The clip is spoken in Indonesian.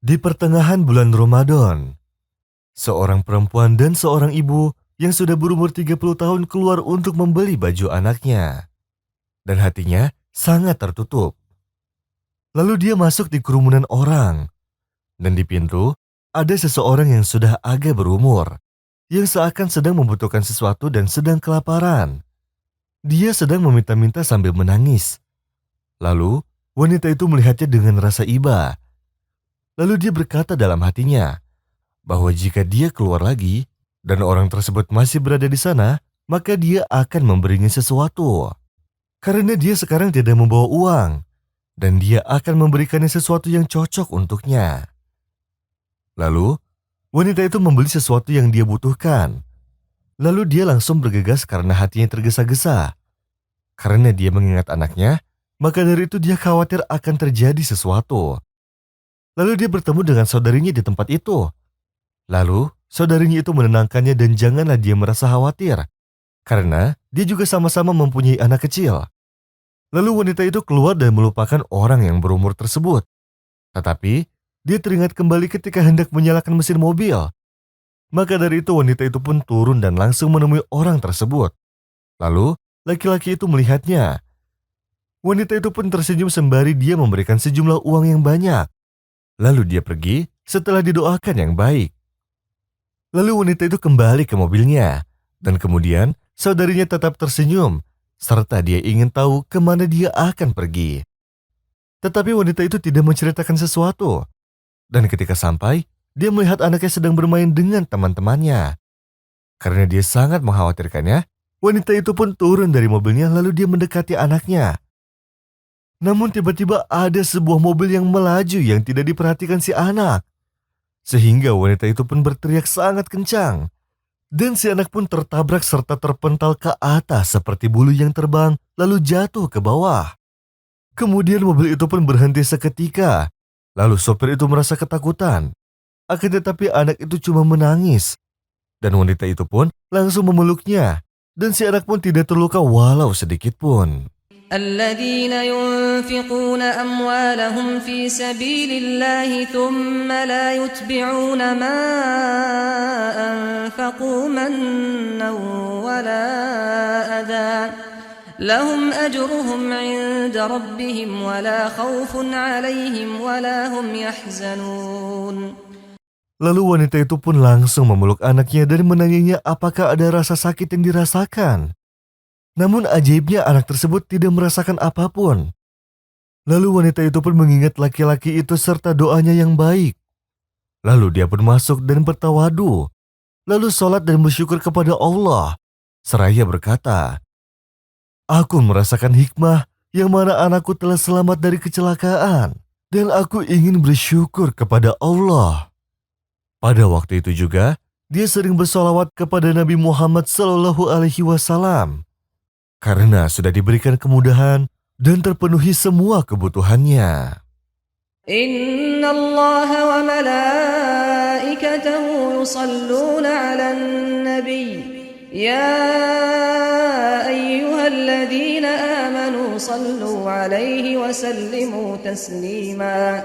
Di pertengahan bulan Ramadan, seorang perempuan dan seorang ibu yang sudah berumur 30 tahun keluar untuk membeli baju anaknya. Dan hatinya sangat tertutup. Lalu dia masuk di kerumunan orang. Dan di pintu, ada seseorang yang sudah agak berumur, yang seakan sedang membutuhkan sesuatu dan sedang kelaparan. Dia sedang meminta-minta sambil menangis. Lalu, wanita itu melihatnya dengan rasa iba. Lalu dia berkata dalam hatinya, bahwa jika dia keluar lagi dan orang tersebut masih berada di sana, maka dia akan memberinya sesuatu. Karena dia sekarang tidak membawa uang, dan dia akan memberikannya sesuatu yang cocok untuknya. Lalu, wanita itu membeli sesuatu yang dia butuhkan. Lalu dia langsung bergegas karena hatinya tergesa-gesa. Karena dia mengingat anaknya, maka dari itu dia khawatir akan terjadi sesuatu. Lalu dia bertemu dengan saudarinya di tempat itu. Lalu, saudarinya itu menenangkannya dan janganlah dia merasa khawatir, karena dia juga sama-sama mempunyai anak kecil. Lalu wanita itu keluar dan melupakan orang yang berumur tersebut. Tetapi, dia teringat kembali ketika hendak menyalakan mesin mobil. Maka dari itu wanita itu pun turun dan langsung menemui orang tersebut. Lalu, laki-laki itu melihatnya. Wanita itu pun tersenyum sembari dia memberikan sejumlah uang yang banyak. Lalu dia pergi setelah didoakan yang baik. Lalu wanita itu kembali ke mobilnya, dan kemudian saudarinya tetap tersenyum, serta dia ingin tahu kemana dia akan pergi. Tetapi wanita itu tidak menceritakan sesuatu, dan ketika sampai, dia melihat anaknya sedang bermain dengan teman-temannya. Karena dia sangat mengkhawatirkannya, wanita itu pun turun dari mobilnya lalu dia mendekati anaknya. Namun tiba-tiba ada sebuah mobil yang melaju yang tidak diperhatikan si anak. Sehingga wanita itu pun berteriak sangat kencang. Dan si anak pun tertabrak serta terpental ke atas seperti bulu yang terbang lalu jatuh ke bawah. Kemudian mobil itu pun berhenti seketika. Lalu sopir itu merasa ketakutan. Akan tetapi anak itu cuma menangis. Dan wanita itu pun langsung memeluknya. Dan si anak pun tidak terluka walau sedikit pun. الذين ينفقون أموالهم في سبيل الله ثم لا يتبعون ما أنفقوا منا ولا أذى لهم أجرهم عند ربهم ولا خوف عليهم ولا هم يحزنون. Lalu wanita itu pun langsung memeluk anaknya dan menanyanya apakah ada rasa sakit yang dirasakan. Namun ajaibnya anak tersebut tidak merasakan apapun. Lalu wanita itu pun mengingat laki-laki itu serta doanya yang baik. Lalu dia pun masuk dan bertawadu. Lalu sholat dan bersyukur kepada Allah. Seraya berkata, "Aku merasakan hikmah yang mana anakku telah selamat dari kecelakaan. Dan aku ingin bersyukur kepada Allah." Pada waktu itu juga, dia sering bersolawat kepada Nabi Muhammad SAW. Karena sudah diberikan kemudahan dan terpenuhi semua kebutuhannya. إن الله وملائكته يصلون على النبي يا أيها الذين آمنوا صلوا عليه وسلموا تسليما